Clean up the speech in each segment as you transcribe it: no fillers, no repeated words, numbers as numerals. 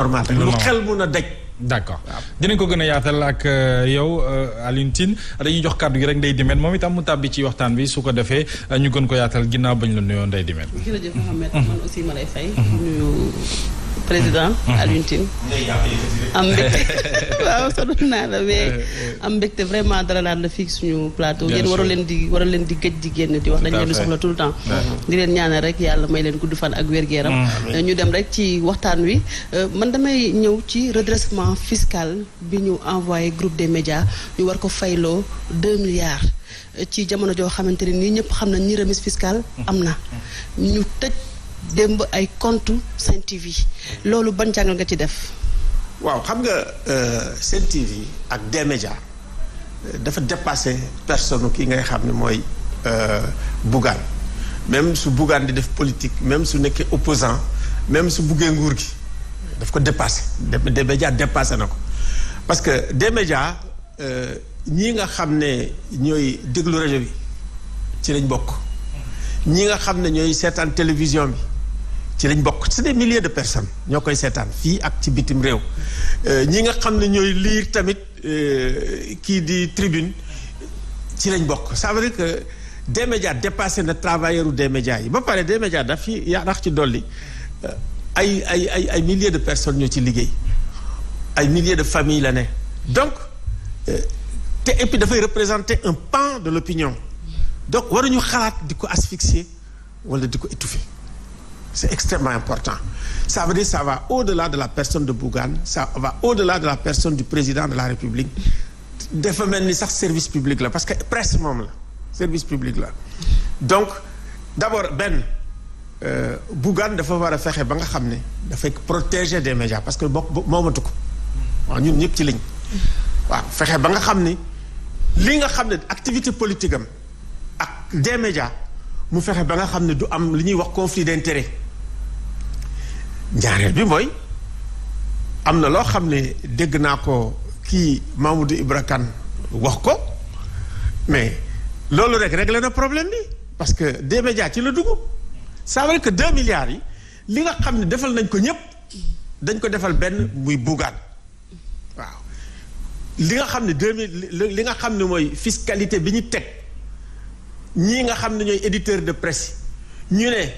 normal lu xel mun a daj. d'accord dinañ ko gën a yaatal ak yow Alioune Tine dañuy jox kàddu gi rek Ndeye Dimet moom itam mu tàbbi ci waxtaan bi su ko defee ñu gën ko yaatal ginnaaw bañ la nuyoo Ndeye Dimet. jërëjëf Mohamed man aussi ma lay fay. nuyu président Alioune Tine. am mbégte waaw sonn naa la mais am mbégte vraiment dara laat la fii suñu plateau. yéen waral leen di gëj di génn di wax dañ leen di soxla tout le temps. di leen ñaanal rek yàlla may leen gudd fan ak wér-gu-yaram. ñu dem rek ci waxtaan wi man damay ñëw ci redressement fiscal bi ñu envoyé groupe des médias ñu war ko fayloo 2 milliards ci jamono joo xamante ne nii ñëpp xam nañ ni remise fiscale am na ñu tëj démb ay compte Sen TV loolu ban jàngal nga ci def. waaw xam nga Sen TV ak des médias dafa dépassé personne ki ngay xam ne mooy Bougane même su Bougane di def politique même su nekkee opposant même su buggee nguur gi daf ko dépassé des médias dépassé na ko parce que des médias ñii nga xam ne ñooy déglu rajo bi ci lañ bokk ñi nga xam ne ñooy seetaan télévision bi ci lañ bokk c'est des milliers de personnes ñoo koy seetaan fii ak ci bitim réew ñi nga xam ne ñooy lire tamit kii di tribune ci lañ bokk ça veut dire que des médias dépassé na travailleur des médias yi ba pare des médias daf fi yaa ndax ci dolli ay milliers de personnes ñoo ci liggéey ay milliers de familles la ne donc te et puis dafay représenter un pan de l'opinion donc waruñu xalaat di ko asphyxier wala di ko étouffer c'est extrêmement important ça veut dire ça va au-delà de la personne de Bougane ça va au-delà de la personne du président de la République dafa mel ni sax service public la parce que presse moom la service public la donc d'abord Bougane dafa war a fexe ba nga xam ne dafay protéger des médias parce que moomatu ko waaw ñun ñëpp ci liñ waaw fexe ba nga xam ni li nga xam ne activité politique am ak des médias mu fexe ba nga xam ne du am li ñuy wax conflit d'intérêt ñaareel bi mooy am na loo xam ne dégg naa ko kii Mamadou Ibra Kane wax ko mais loolu rek réglé na problème bi parce que des médias ci la dugg ça veut dire que 2 milliards yi li nga xam ne defal nañ ko ñëpp dañ ko defal benn muy Bougane waaw li nga xam ne 2000 li nga xam ne mooy fiscalité bi ñu teg ñii nga xam ne ñooy éditeur de presse ñu ne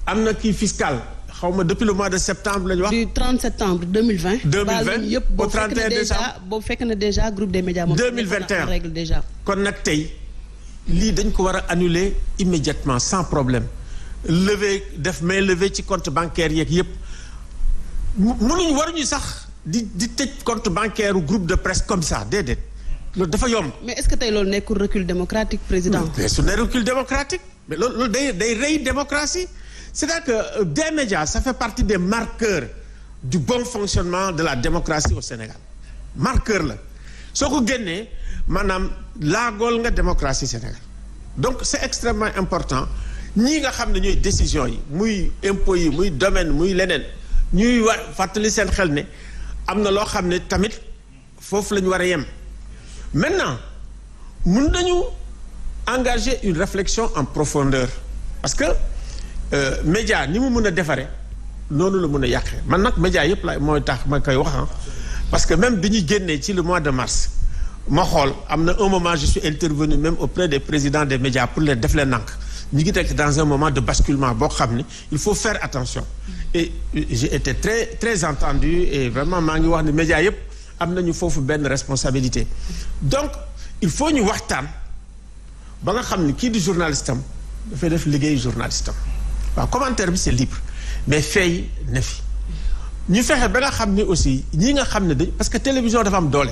am na kii fiscal xaw ma depuis le mois de septembre la ñu wax. du 30 septembre 2020. 2020 yëpp au 31 décembre boobu fekk na déjà groupe des médias. 2021 règle déjà. kon nag tey lii dañ ko war a annuler immédiatement sans problème lever def main levée ci compte bancaire yeeg yëpp mënuñ waruñu sax di tëj compte bancaire groupe de presse comme ça déedéet loolu dafa yomb. mais est-ce que tey loolu nekkul recul démocratique président. mais su ne recul démocratique mais loolu day rey démocratie c'est-à-dire que des médias ça fait partie des marqueurs du bon fonctionnement de la démocratie au Sénégal marqueur la soo ko génnee maanaam laagool nga démocratie Sénégal donc c'est extrêmement important ñii nga xam ne ñooy décisions yi muy impôts yi muy domaine muy leneen ñuy war fàttali seen xel ne am na loo xam ne tamit foofu la ñu war a yem maintenant mun nañu engager une réflexion en profondeur parce que média ni mu mën a defaree noonu la mën a yàqee man nag média yëpp la mooy tax ma koy wax parce que même bi ñu génnee ci le mois de mars ma xool am na un moment je suis intervenu même auprès des présidents des médias pour leen def leen nànk ñu ngi nekk dans un moment de basculement boo xam ni il faut faire attention et j'ai été très très entendu et vraiment maa ngi wax ni médias yëpp am nañu foofu benn responsabilité donc il faut ñu waxtaan ba nga xam ni kii di journaliste am dafay def liggéeyu journaliste am waaw commentaire bi c'est libre mais fay ne fi ñu fexe ba nga xam ni aussi ñi nga xam ne dañ parce que télévision dafa am doole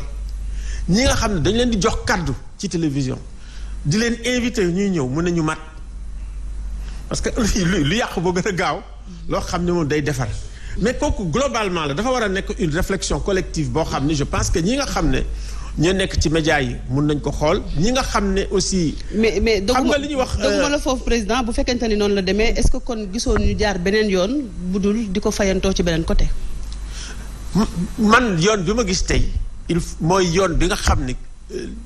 ñi nga xam ne dañ leen di jox kaddu ci télévision di leen invité ñuy ñëw mën nañu mat parce que lu yàqu boo gën a gaaw loo xam ne moom day defar mais kooku globalement la dafa war a nekk une réflexion collective boo xam ne je pense que ñi nga xam ne ñoo nekk ci médias yi mun nañ ko xool ñi nga xam ne aussi. mais xam nga li ñuy wax doguma la foofu président bu fekkente ni noonu la demee est-ce que kon gisoon ñu jaar beneen yoon bu dul di ko fayantoo ci beneen côté. man yoon bi ma gis tey mooy yoon bi nga xam ne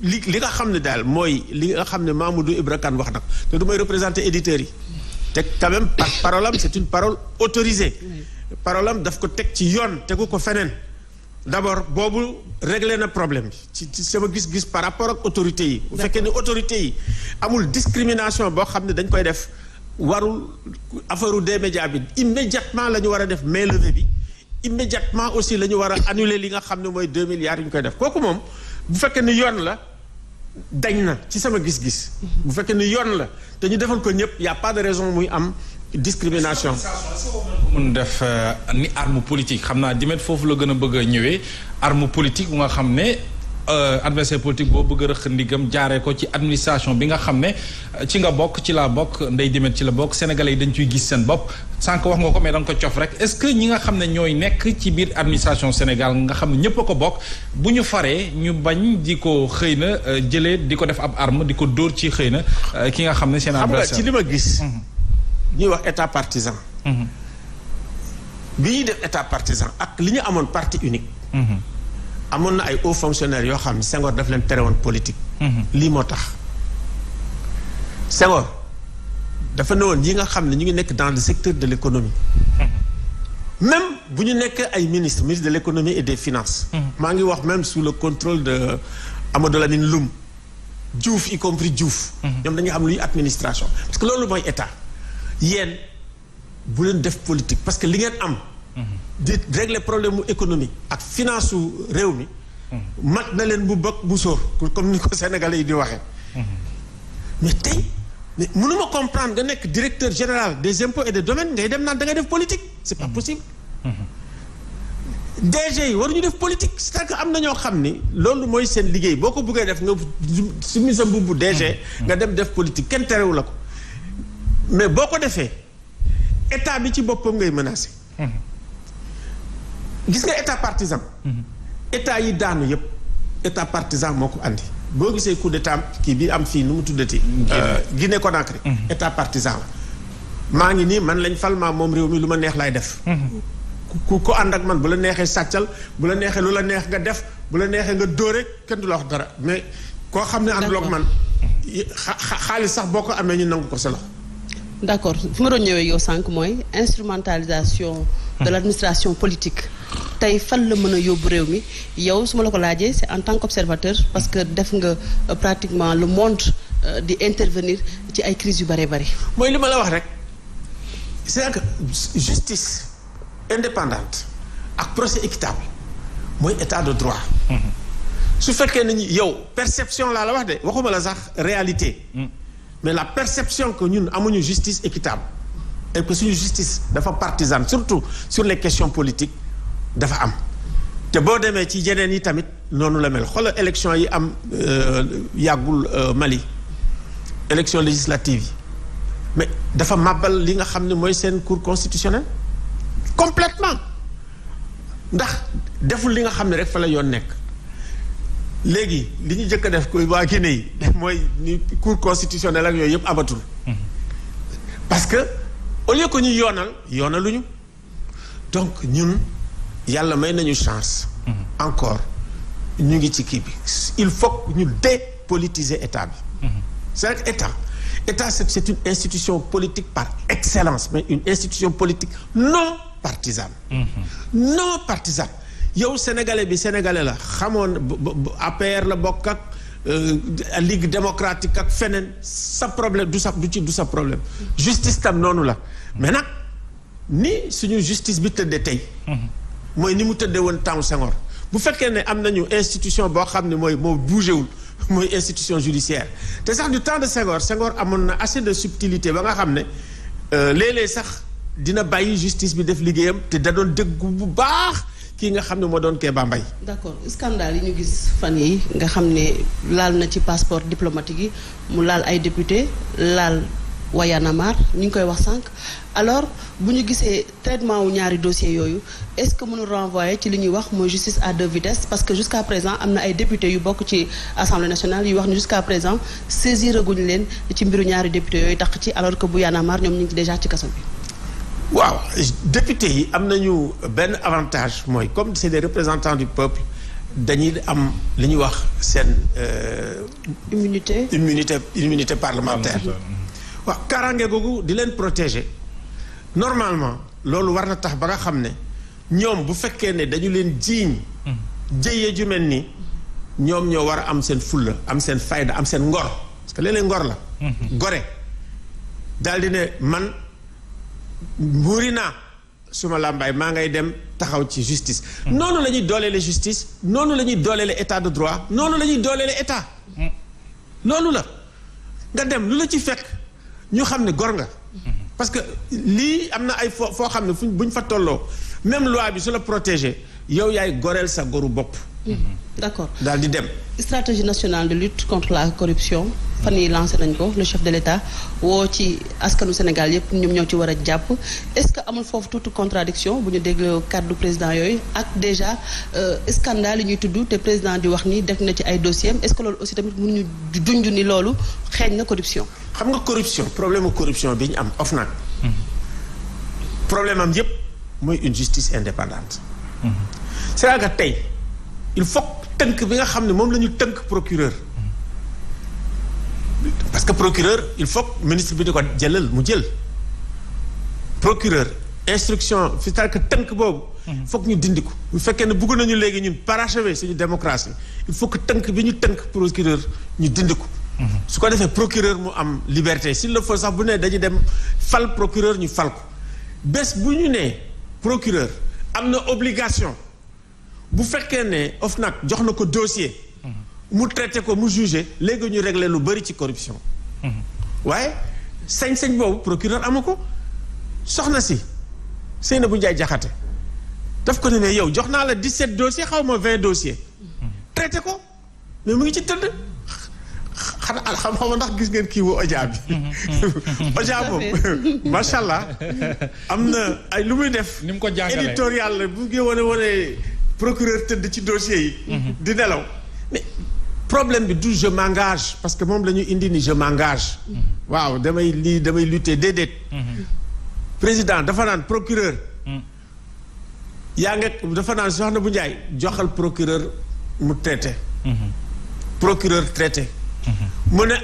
li nga xam ne daal mooy li nga xam ne Mamadou Ibra Kane wax nag te du may représenter éditeurs yi te quand même par parole am c'est une parole autorisée parole am daf ko teg ci yoon tegu ko feneen d'abord boobu réglé na problème bi ci sama gis-gis par rapport ak autorités yi. bu fekkee ne autorités yi amul discrimination boo xam ne dañ koy def warul affaire des médias bi immédiatement la ñu war a def mainlevée bi immédiatement aussi la ñu war a annuler li nga xam ne mooy 2 milliards yu ñu koy def kooku moom bu fekkee ne yoon la dañ na ci sama gis-gis. bu fekkee ne yoon la te ñu defal ko ñëpp y a pas de raison muy am discrimination. mun def ni arme politique xam naa dimet foofu la gën a bëgg a ñëwee arme politique bu nga xam ne adversaire politique boo bëgg a rëq ndigam jaaree ko ci administration bi nga xam ne ci nga bokk ci laa bokk ndey dimet ci la bokk sénégalais yi dañ ciy gis seen bopp sànq wax nga ko mais da nga ko cof rek est-ce que ñi nga xam ne ñooy nekk ci biir administration Sénégal nga xam ne ñëpp a ko bokk bu ñu faree ñu bañ di ko xëy na jëlee di ko def ab arme di ko dóor ci xëy na ki nga xam ne seen adversaire ci li ma gis ñuy wax état partisan bi ñuy def état partisan ak li ñu amoon parti unique amoon na ay hauts fonctionnaires yoo xam ne Senghor daf leen tere woon politique lii moo tax Senghor dafa ne woon yi nga xam ne ñu ngi nekk dans le secteur de l'économie même bu ñu nekk ay ministre de l'économie et des finances maa ngi wax même sous le contrôle de Amadou Lamine Loum Diouf y compris Diouf ñoom dañuy am luy administration parce que loolu mooy état yéen bu leen def politique parce que li ngeen am di régler problème mu économie ak finance su réew mi mat na leen bu bëgg bu sóor comme ni ko sénégalais yi di waxee mais tey mais mënuma comprendre nga nekk directeur général des impôts et des domaines ngay dem naan da ngay def politique c'est pas possible DG yi waruñu def politique c'est-à-dire que am na ñoo xam ni loolu mooy seen liggéey boo ko bëggee def nga sumi sa mbubbu DG nga dem def politique kenn terewu la ko mais boo ko defee état bi ci boppam ngay menacer gis nga état partisan état yi daanu yëpp état partisan moo ko andi boo gisee coup d'état kii bi am fii nu mu tuddati Guinée Conakry état partisan la maa ngi nii man lañ fal maa moom réew mi lu ma neex laay def ku ànd ak man bu la neexee sàccal bu la neexee lu la neex nga def bu la neexee nga dóore kenn du la wax dara mais koo xam ne àndul ak man xaalis sax boo ko amee ñu nangu ko sa loxo d'accord fi ma doon ñëwee yow sànq mooy instrumentalisation de l'administration politique tey fan la mën a yóbbu réew mi yow su ma la ko laajee c'est en tant qu'observateur parce que def nga pratiquement le monde di intervenir ci ay crises yu bëree bëri mooy li ma la wax rek c'est que justice indépendante ak procès équitable mooy état de droit su fekkee ne yow perception laa la wax de waxuma la sax réalité mais la perception que ñun amuñu justice équitable et que suñu justice dafa partisane surtout sur les questions politiques dafa am te boo demee ci yeneen yi tamit noonu la mel xoolal élection yi am yàggul Mali élection législative yi mais dafa màbbal li nga xam ne mooy seen cour constitutionnelle complètement ndax deful li nga xam ne rek fa la yoon nekk léegi li ñu jëkk a def ko waa Guinée yi mooy ni cour constitutionnelle ak yooyu yëpp amatul parce que au lieu que ñu yoonaluñu donc ñun yàlla may nañu chance encore ñu ngi ci kii bi il faut que ñu dépolitiser état bi c'est vrai que état c'est une institution politique par excellence mais une institution politique non partisane non partisane yow sénégalais la xamoon APR la bokk ak Ligue démocratique ak feneen sa problème du sa problème justice tam noonu la mais nag ni suñu justice bi tëddee tey mooy ni mu tëddee woon temps Senghor bu fekkee ne am nañu institution boo xam ne moo bougé wul mooy institution judiciaire te sax du temps de Senghor amoon na assez de subtilité ba nga xam ne léeg-léeg sax dina bàyyi justice bi def liggéeyam te da doon déggu bu baax kii nga xam ne moo doon Kéba Mbaye. d'accord scandale yi ñu gis fan yi nga xam ne laal na ci passeport diplomatique yi mu laal ay député laal Y'en a marre ñu ngi koy wax sànq alors bu ñu gisee traitement wu ñaari dossiers yooyu est-ce que mënu renvoyer ci li ñuy wax mooy justice à deux vitesses parce que jusqu'à présent am na ay députés yu bokk ci assemblée nationale yu wax ni jusqu'à présent saisir guñu leen ci mbiru ñaari députés yooyu tax ci alors que bu Y'en a marre ñoom ñu ngi déjà ci kaso bi. waaw député yi am nañu benn avantage mooy comme c'est des représentants du peuple dañuy am li ñuy wax seen immunité parlementaire waaw kaaraange googu di leen protéger normalement loolu war na tax ba nga xam ne ñoom bu fekkee ne dañu leen jiiñ jëyee ju mel nii ñoom ñoo war a am seen fulla am seen fayda am seen ngor parce que léeg-léeg ngor la gore daal di ne man muuri naa suma làmbaay maa ngay dem taxaw ci justice noonu la ñuy dooleele justice noonu la ñuy dooleele état de droit noonu la ñuy dooleele état loolu la nga dem lu la ci fekk ñu xam ne gor nga parce que lii am na ay foo xam ne buñ fa tolloo même loi bi su la protéger yow yaay goreel sa goru bopp d'accord daal di dem stratégie nationale de lutte contre la corruption fan yi lancé nañ ko le chef de l'État woo ci askanu Sénégal yëpp ñoom ñoo ci war a jàpp est-ce que amul foofu toute contradiction bu ñu dégloo kàddu président yooyu ak déjà scandale yi ñuy tudd te président di wax ni def na ci ay dossiers est-ce que loolu aussi tamit mënuñu junj ni loolu xeeñ na corruption. xam nga corruption problème corruption bi ñu am OFNAC problème am yëpp mooy une justice indépendante. c'est-à-dire que tey il faut tënk bi nga xam ne moom la ñu tënk procureur. parce que procureur il faut ministre bi di ko jëlal mu jël procureur instruction c'est-à-dire que tënk boobu foog ñu dindi ko bu fekkee ne bëgg nañu léegi ñun parachever suñu démocratie il faut que tënk bi ñu tënk procureur ñu dindi ko su ko defee procureur mu am liberté s'il le faut sax bu ne dañuy dem fal procureur ñu fal ko bés bu ñu nee procureur am na obligation bu fekkee ne OFNAC jox na ko dossier mu traité ko mu jugé léegi ñu réglé lu bari ci corruption waaye sañ-sañ boobu procureur amu ko soxna si Seynabou Ndiaye Diakhaté daf ko ne mais yow jox naa la 17 dossiers xaw ma 20 dossiers traité ko mais mu ngi ci tëdd xanaa xam ndax gis ngeen kii wu Oja bi Oja boobu macha allah am na ay lu muy def ni mu ko jàngalee éditorial la bu ngi wane procureur tëdd ci dossiers yi di nelaw mais problème bi du je m'engage parce que moom la ñu indi ni je m'engage waaw damay lutter déedéet président dafa naan procureur yaa nga dafa naan soxna bu Njaay joxal procureur mu traité procureur traité mu ne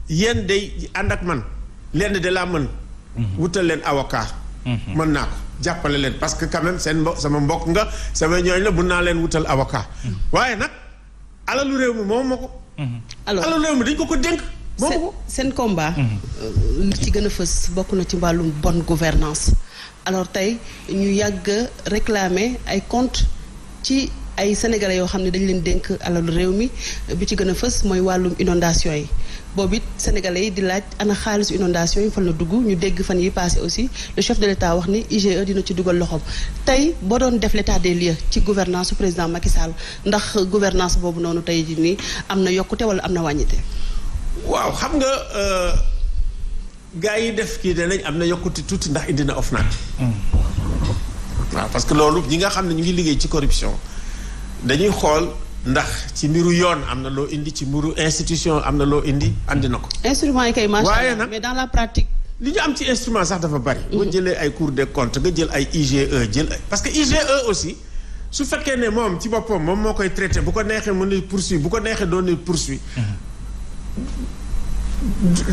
yéen day ànd ak man lenn de laa mën wutal leen avocat mën naa ko jàppale leen parce que quand même sama mbokk nga sama ñooñ la mun naa leen wutal avocat waaye nag alalu réew mi moom ma ko alors alalu réew mi dañ ko dénk moom ko seen combat li ci gën a fës bokk na ci wàllum bonne gouvernance alors tey ñu yàgg réclamer ay compte ci ay sénégalais yoo xam ne dañ leen dénk alalu réew mi bi ci gën a fës mooy wàllum inondation yi boobu it sénégalais yi di laaj ana xaalisu inondation yi fan la dugg ñu dégg fan yi passé aussi le chef de l'État wax ni IGE dina ci dugal loxoom tey boo doon def l'état des lieux ci gouvernance su président Macky Sall ndax gouvernance boobu noonu tey jii nii am na yokkute wala am na wàññite. waaw xam nga gars yi def kii danañ am na yokkute tuuti ndax indi na OFNAC. waaw parce que loolu ñi nga xam ne ñu ngi liggéey ci corruption dañuy xool ndax ci mbiru yoon am na loo indi ci mbiru institution am na loo indi andi na ko. instrument yi kay macha Allah mais dans la pratique. li ñu am ci instrument sax dafa bari. boo jëlee ay Cour des comptes nga jël ay IGE jël ay parce que IGE aussi su fekkee ne moom ci boppam moom moo koy traité bu ko neexee mën na poursuivre bu ko neexee doon na poursuivre.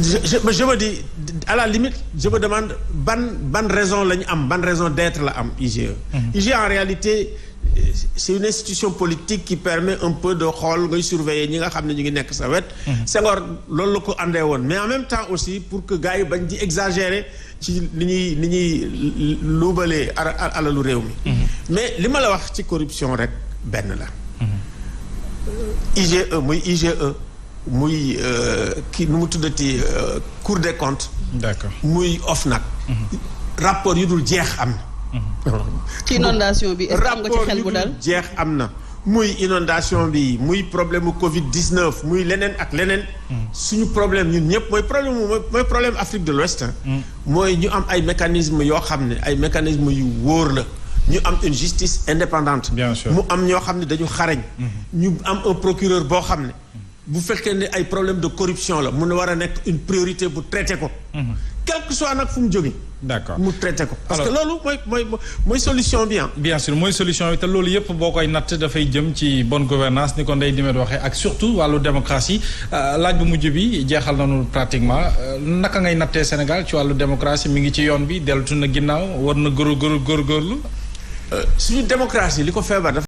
je me dis à la limite je me demande ban raison la ñu am ban raison d'être la am IGE. IGE en réalité c'est une institution politique qui permet un peu de xool ngay surveiller ñi nga xam ne ñu ngi nekk sa wet. Senghor loolu la ko àndee woon mais en même temps aussi pour que gars yi bañ di exagérer ci ni ñuy luubalee alalu réew mi. mais li ma la wax ci corruption rek benn la. IGE muy IGE. muy kii nu mu tuddati Cour des comptes. d'accord muy OFNAC. rapport yu dul jeex am na. ci inondation bi est-ce que am nga ci xel bu dal jeex am na muy inondation bi muy problème mu Covid 19 muy leneen ak leneen. suñu problème ñun ñëpp mooy problème Afrique de l'Ouest. mooy ñu am ay mécanismes yoo xam ne ay mécanismes yu wóor la. ñu am une justice indépendante. bien sûr mu am ñoo xam ne dañu xarañ. ñu am un procureur boo xam ne. bu fekkee ne ay problème de corruption la mun na war a nekk une priorité bu traité ko. quel que soit nag fu mu jógee. d'accord mu traité ko. parce que loolu mooy solution bi bien sûr mooy solution bi te loolu yëpp boo koy natt dafay jëm ci bonne gouvernance ni ko Ndeye Dimet waxee ak surtout wàllu démocratie laaj bu mujj bi jeexal nañu pratiquement naka ngay nattee Sénégal ci wàllu démocratie mi ngi ci yoon bi deltu na ginnaaw war na góorgóorlu. suñu démocratie li ko feebar dafa